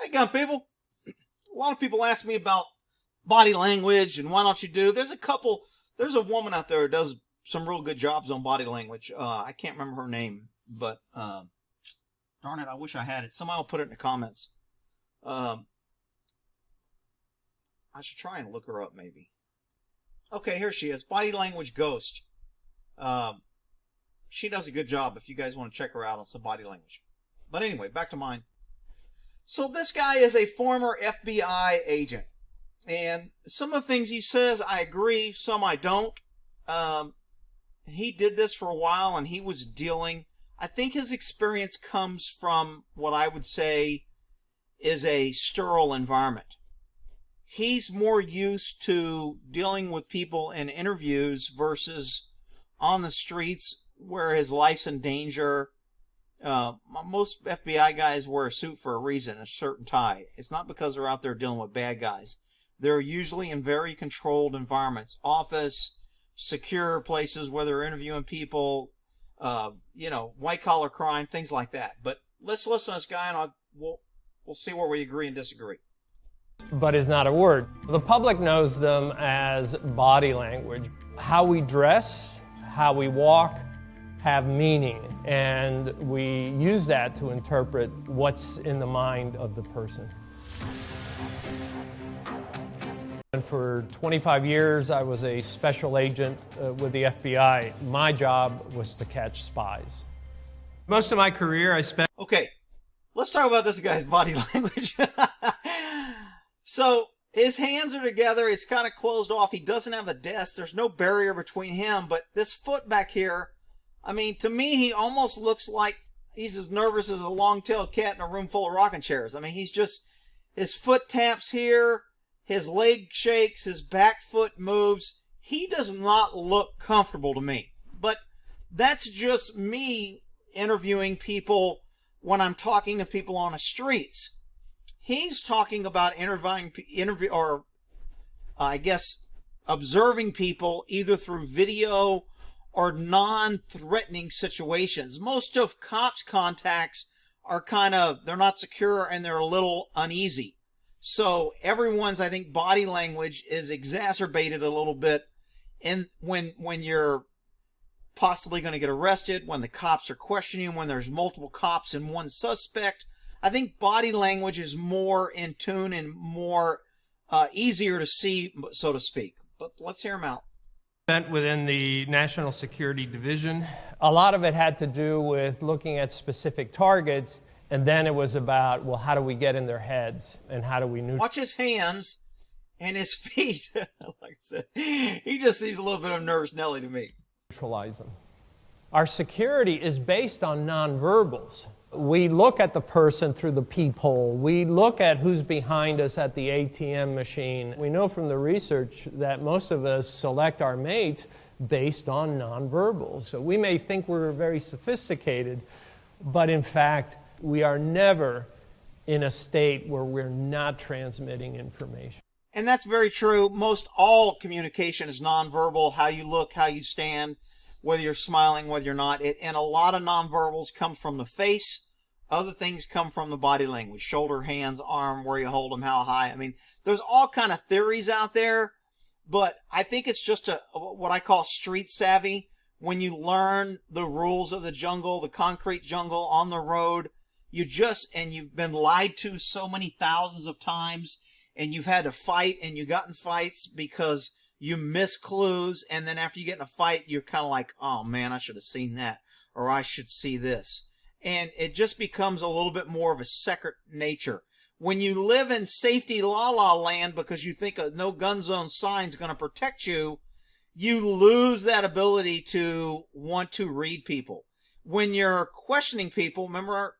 Hey, gun people. A lot of people ask me about body language and why don't you do. There's a woman out there who does some real good jobs on body language. I can't remember her name, but darn it, I wish I had it. Somebody will put it in the comments. I should try and look her up maybe. Okay, here she is. Body Language Ghost. She does a good job if you guys want to check her out on some body language. But anyway, back to mine. So this guy is a former FBI agent. And some of the things he says, I agree. Some I don't. He did this for a while and he was dealing... I think his experience comes from what I would say is a sterile environment. He's more used to dealing with people in interviews versus on the streets where his life's in danger. Most FBI guys wear a suit for a reason, a shirt and tie. It's not because they're out there dealing with bad guys. They're usually in very controlled environments. Office, secure places where they're interviewing people, white-collar crime, things like that. But let's listen to this guy, and we'll see where we agree and disagree. But is not a word. The public knows them as body language. How we dress, how we walk, have meaning, and we use that to interpret what's in the mind of the person. And for 25 years, I was a special agent with the FBI. My job was to catch spies. Most of my career, I spent... Okay, let's talk about this guy's body language. So, his hands are together. It's kind of closed off. He doesn't have a desk. There's no barrier between him. But this foot back here, I mean, to me, he almost looks like he's as nervous as a long-tailed cat in a room full of rocking chairs. I mean, his foot taps here. His leg shakes. His back foot moves. He does not look comfortable to me. But that's just me interviewing people when I'm talking to people on the streets. He's talking about observing people either through video or non-threatening situations. Most of cops' contacts are they're not secure and they're a little uneasy. So everyone's, I think, body language is exacerbated a little bit when you're possibly going to get arrested, when the cops are questioning you, when there's multiple cops and one suspect. I think body language is more in tune and more easier to see, so to speak. But let's hear him out. Within the National Security Division. A lot of it had to do with looking at specific targets, and then it was about, well, how do we get in their heads, and how do we Watch his hands and his feet. Like I said, he just seems a little bit of Nervous Nelly to me. Neutralize them. Our security is based on nonverbals. We look at the person through the peephole. We look at who's behind us at the ATM machine. We know from the research that most of us select our mates based on nonverbals. So we may think we're very sophisticated, but in fact, we are never in a state where we're not transmitting information. And that's very true. Most all communication is nonverbal, how you look, how you stand, whether you're smiling, whether you're not. And a lot of nonverbals come from the face. Other things come from the body language. Shoulder, hands, arm, where you hold them, how high. I mean, there's all kind of theories out there. But I think it's just what I call street savvy. When you learn the rules of the jungle, the concrete jungle on the road, you've been lied to so many thousands of times. And you've had to fight, and you got in fights because you miss clues, and then after you get in a fight, you're kind of like, oh man, I should have seen that, or I should see this. And it just becomes a little bit more of a second nature. When you live in safety la-la land because you think a no gun zone sign is going to protect you, you lose that ability to want to read people. When you're questioning people, remember,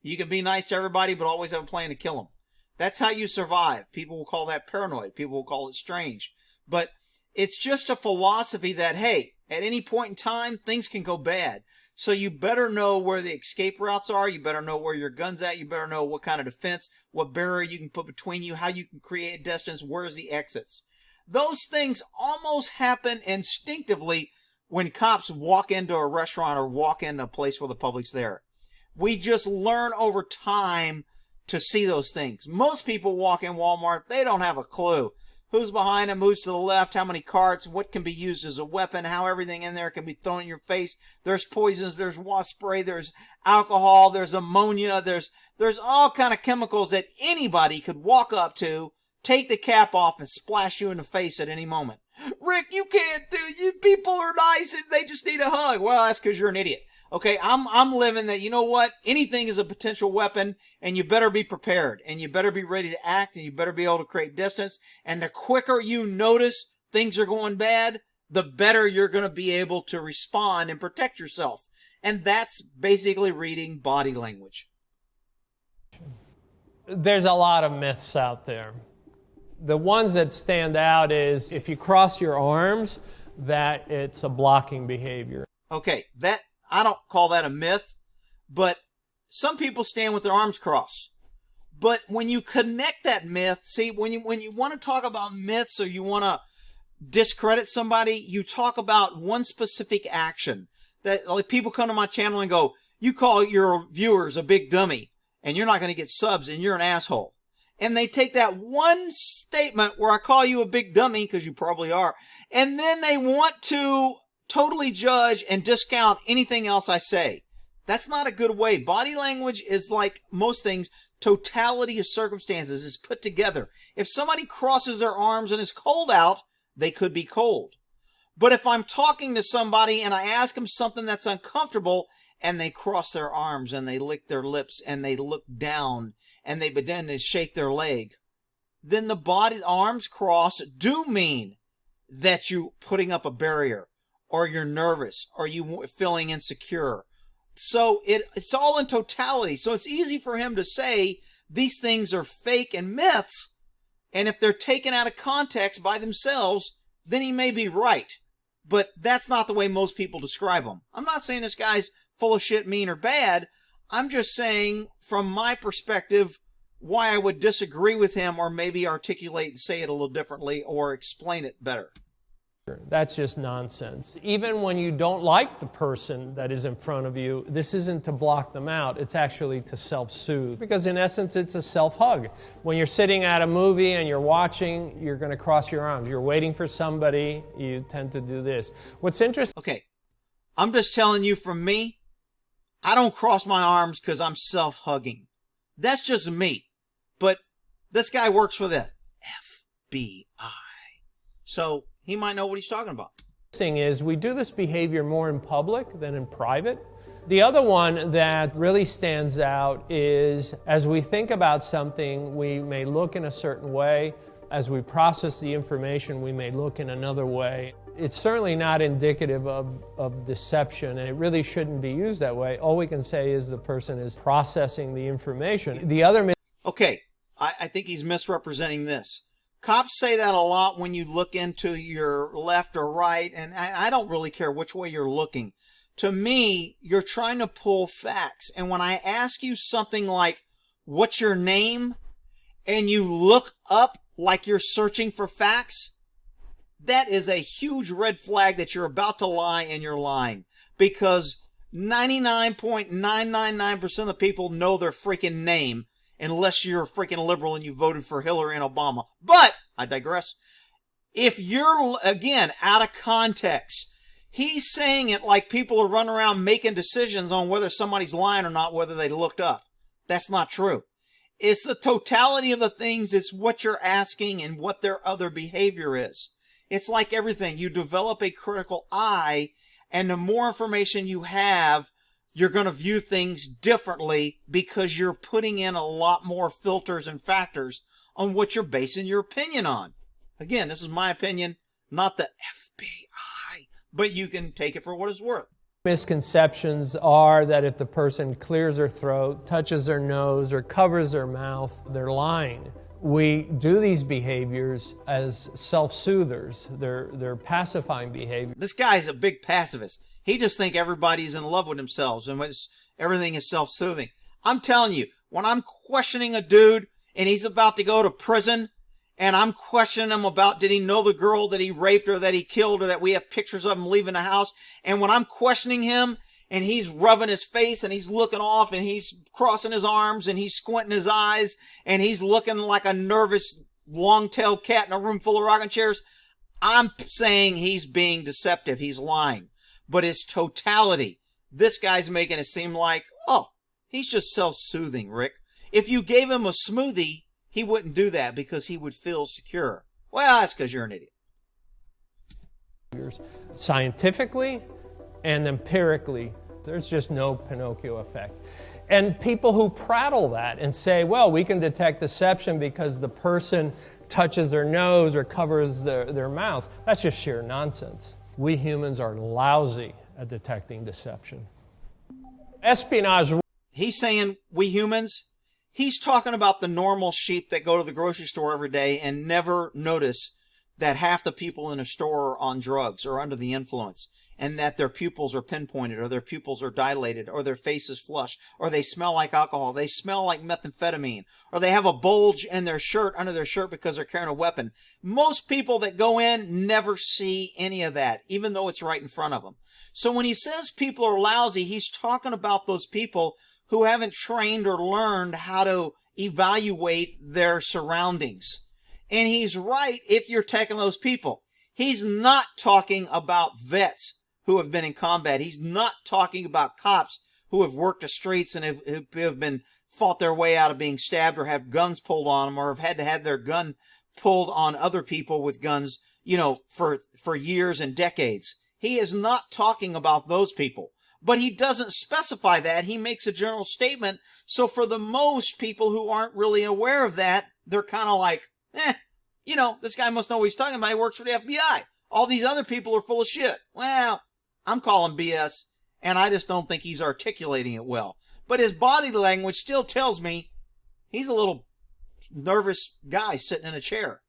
you can be nice to everybody, but always have a plan to kill them. That's how you survive. People will call that paranoid. People will call it strange. But it's just a philosophy that, hey, at any point in time, things can go bad. So you better know where the escape routes are. You better know where your gun's at. You better know what kind of defense, what barrier you can put between you, how you can create distance, where's the exits. Those things almost happen instinctively when cops walk into a restaurant or walk into a place where the public's there. We just learn over time to see those things. Most people walk in Walmart, they don't have a clue. Who's behind them, who's to the left, how many carts, what can be used as a weapon, how everything in there can be thrown in your face. There's poisons, there's wasp spray, there's alcohol, there's ammonia, there's all kind of chemicals that anybody could walk up to, take the cap off, and splash you in the face at any moment. Rick, you can't do it. People are nice and they just need a hug. Well, that's because you're an idiot. Okay, I'm living that, you know what? Anything is a potential weapon, and you better be prepared, and you better be ready to act, and you better be able to create distance. And the quicker you notice things are going bad, the better you're going to be able to respond and protect yourself. And that's basically reading body language. There's a lot of myths out there. The ones that stand out is if you cross your arms, that it's a blocking behavior. Okay, I don't call that a myth, but some people stand with their arms crossed. But when you connect that myth, see, when you want to talk about myths or you want to discredit somebody, you talk about one specific action. That, like, people come to my channel and go, you call your viewers a big dummy and you're not going to get subs and you're an asshole. And they take that one statement where I call you a big dummy, because you probably are, and then they want to totally judge and discount anything else I say. That's not a good way. Body language is like most things. Totality of circumstances is put together. If somebody crosses their arms and is cold out, they could be cold. But if I'm talking to somebody and I ask them something that's uncomfortable and they cross their arms and they lick their lips and they look down and they begin to shake their leg, then the arms crossed do mean that you're putting up a barrier, or you're nervous, or you feeling insecure. So it's all in totality. So it's easy for him to say these things are fake and myths, and if they're taken out of context by themselves, then he may be right. But that's not the way most people describe him. I'm not saying this guy's full of shit, mean, or bad. I'm just saying, from my perspective, why I would disagree with him, or maybe articulate and say it a little differently, or explain it better. That's just nonsense. Even when you don't like the person that is in front of you, this isn't to block them out. It's actually to self-soothe. Because in essence, it's a self-hug. When you're sitting at a movie and you're watching, you're going to cross your arms. You're waiting for somebody, you tend to do this. What's interesting... Okay, I'm just telling you, from me, I don't cross my arms because I'm self-hugging. That's just me. But this guy works for the FBI. So he might know what he's talking about. The thing is, we do this behavior more in public than in private. The other one that really stands out is, as we think about something, we may look in a certain way. As we process the information, we may look in another way. It's certainly not indicative of deception, and it really shouldn't be used that way. All we can say is the person is processing the information. The other... Okay, I think he's misrepresenting this. Cops say that a lot when you look into your left or right, and I don't really care which way you're looking. To me, you're trying to pull facts. And when I ask you something like, what's your name? And you look up like you're searching for facts, that is a huge red flag that you're about to lie, and you're lying. Because 99.999% of the people know their freaking name, unless you're a freaking liberal and you voted for Hillary and Obama. But, I digress. If you're, again, out of context, he's saying it like people are running around making decisions on whether somebody's lying or not, whether they looked up. That's not true. It's the totality of the things. It's what you're asking and what their other behavior is. It's like everything. You develop a critical eye, and the more information you have, you're going to view things differently because you're putting in a lot more filters and factors on what you're basing your opinion on. Again, this is my opinion, not the FBI, but you can take it for what it's worth. Misconceptions are that if the person clears their throat, touches their nose, or covers their mouth, they're lying. We do these behaviors as self-soothers. They're pacifying behavior. This guy's a big pacifist. He just thinks everybody's in love with themselves and everything is self-soothing. I'm telling you, when I'm questioning a dude and he's about to go to prison, and I'm questioning him about did he know the girl that he raped or that he killed or that we have pictures of him leaving the house, and when I'm questioning him and he's rubbing his face and he's looking off and he's crossing his arms and he's squinting his eyes and he's looking like a nervous long-tailed cat in a room full of rocking chairs, I'm saying he's being deceptive. He's lying. But his totality, this guy's making it seem like, oh, he's just self-soothing, Rick. If you gave him a smoothie, he wouldn't do that because he would feel secure. Well, that's because you're an idiot. Scientifically and empirically, there's just no Pinocchio effect. And people who prattle that and say, well, we can detect deception because the person touches their nose or covers their mouth, that's just sheer nonsense. We humans are lousy at detecting deception. Espionage. He's saying we humans. He's talking about the normal sheep that go to the grocery store every day and never notice that half the people in a store are on drugs or under the influence, and that their pupils are pinpointed, or their pupils are dilated, or their face is flushed, or they smell like alcohol, they smell like methamphetamine, or they have a bulge in their shirt, under their shirt, because they're carrying a weapon. Most people that go in never see any of that, even though it's right in front of them. So when he says people are lousy, he's talking about those people who haven't trained or learned how to evaluate their surroundings. And he's right if you're taking those people. He's not talking about vets who have been in combat. He's not talking about cops who have worked the streets and have been fought their way out of being stabbed or have guns pulled on them or have had to have their gun pulled on other people with guns, for years and decades. He is not talking about those people. But he doesn't specify that. He makes a general statement. So for the most people who aren't really aware of that, they're kind of like, this guy must know what he's talking about. He works for the FBI. All these other people are full of shit. Well, I'm calling BS, and I just don't think he's articulating it well. But his body language still tells me he's a little nervous guy sitting in a chair.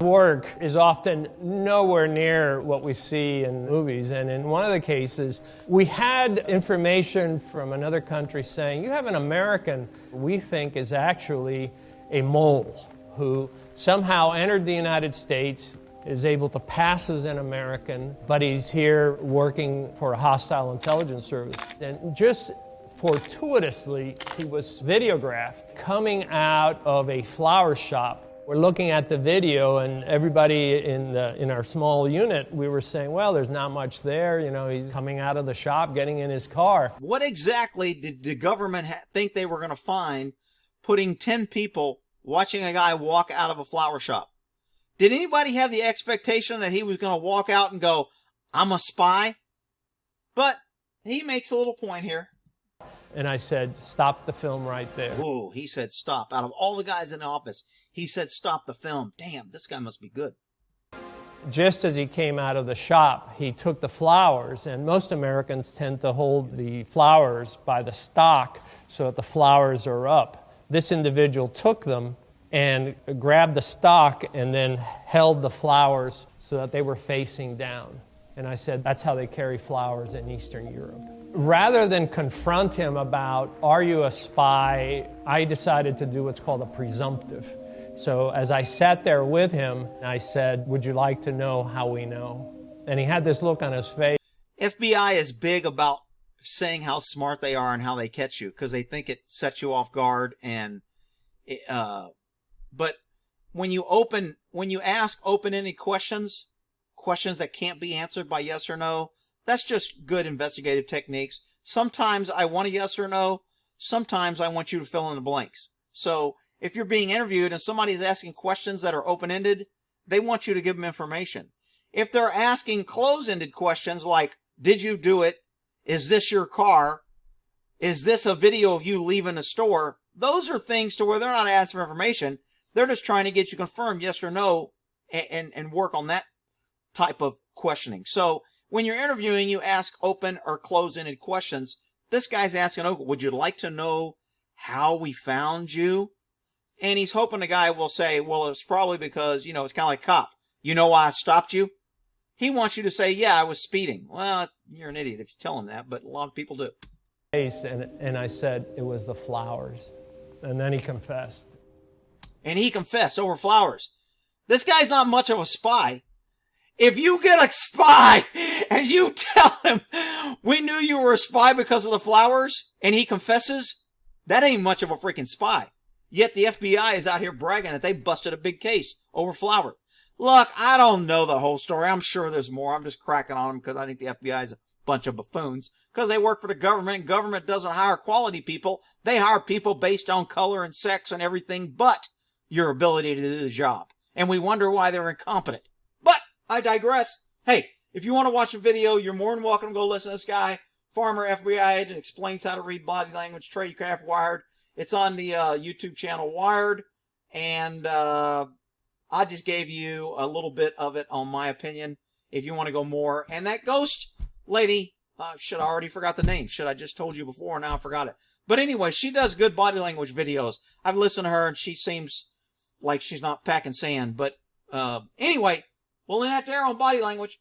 Work is often nowhere near what we see in movies. And in one of the cases, we had information from another country saying, you have an American we think is actually a mole who somehow entered the United States, is able to pass as an American, but he's here working for a hostile intelligence service. And just fortuitously, he was videographed coming out of a flower shop. We're looking at the video, and everybody in our small unit, we were saying, well, there's not much there. He's coming out of the shop, getting in his car. What exactly did the government think they were going to find putting 10 people watching a guy walk out of a flower shop? Did anybody have the expectation that he was going to walk out and go, I'm a spy? But he makes a little point here. And I said, stop the film right there. Whoa, he said stop. Out of all the guys in the office, he said stop the film. Damn, this guy must be good. Just as he came out of the shop, he took the flowers, and most Americans tend to hold the flowers by the stalk so that the flowers are up. This individual took them and grabbed the stalk and then held the flowers so that they were facing down. And I said, that's how they carry flowers in Eastern Europe. Rather than confront him about, are you a spy, I decided to do what's called a presumptive. So as I sat there with him, I said, would you like to know how we know? And he had this look on his face. FBI is big about saying how smart they are and how they catch you because they think it sets you off guard. But when you ask open-ended questions that can't be answered by yes or no, that's just good investigative techniques. Sometimes I want a yes or no. Sometimes I want you to fill in the blanks. So if you're being interviewed and somebody is asking questions that are open-ended, they want you to give them information. If they're asking close-ended questions like, did you do it? Is this your car? Is this a video of you leaving a store? Those are things to where they're not asking for information. They're just trying to get you confirmed yes or no and work on that type of questioning. So when you're interviewing, you ask open or close-ended questions. This guy's asking, oh, would you like to know how we found you? And he's hoping the guy will say, well, it's probably because, it's kind of like cop. You know why I stopped you? He wants you to say, yeah, I was speeding. Well, you're an idiot if you tell him that, but a lot of people do. And I said, it was the flowers. And then he confessed. And he confessed over flowers. This guy's not much of a spy. If you get a spy and you tell him, we knew you were a spy because of the flowers, and he confesses, that ain't much of a freaking spy. Yet the FBI is out here bragging that they busted a big case over flower. Look, I don't know the whole story. I'm sure there's more. I'm just cracking on them because I think the FBI is a bunch of buffoons. Because they work for the government. Government doesn't hire quality people. They hire people based on color and sex and everything but your ability to do the job. And we wonder why they're incompetent. But I digress. Hey, if you want to watch a video, you're more than welcome to go listen to this guy. Former FBI agent explains how to read body language, Tradecraft Wired. It's on the YouTube channel Wired. And I just gave you a little bit of it on my opinion. If you want to go more. And that ghost lady, should I already forgot the name. Should I just told you before? Now I forgot it. But anyway, she does good body language videos. I've listened to her and she seems like she's not packing sand. But anyway, we'll end that there on body language.